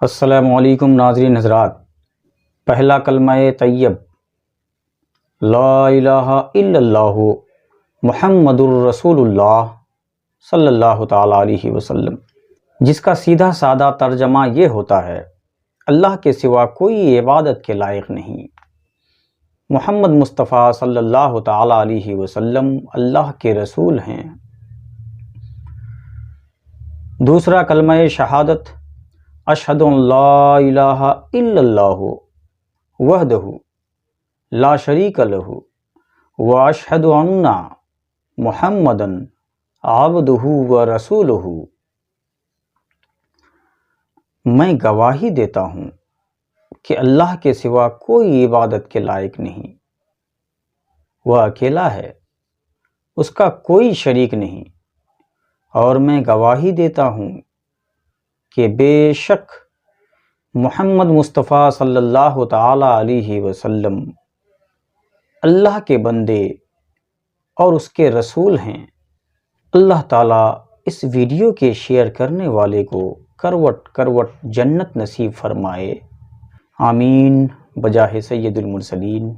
السلام علیکم ناظرین حضرات۔ پہلا کلمہ طیب لا الہ الا اللہ محمد الرسول اللہ صلی اللہ تعالیٰ علیہ وسلم، جس کا سیدھا سادہ ترجمہ یہ ہوتا ہے: اللہ کے سوا کوئی عبادت کے لائق نہیں، محمد مصطفیٰ صلی اللہ تعالیٰ علیہ وسلم اللہ کے رسول ہیں۔ دوسرا کلمہ شہادت اشہد ان لا الہ الا اللہ وحدہ لا شریک لہ واشہد ان محمدا عبدہ ورسولہ۔ میں گواہی دیتا ہوں کہ اللہ کے سوا کوئی عبادت کے لائق نہیں، وہ اکیلا ہے، اس کا کوئی شریک نہیں، اور میں گواہی دیتا ہوں کہ بے شک محمد مصطفیٰ صلی اللہ تعالیٰ علیہ وسلم اللہ کے بندے اور اس کے رسول ہیں۔ اللہ تعالیٰ اس ویڈیو کے شیئر کرنے والے کو کروٹ کروٹ جنت نصیب فرمائے، آمین بجاہ سید المرسلین۔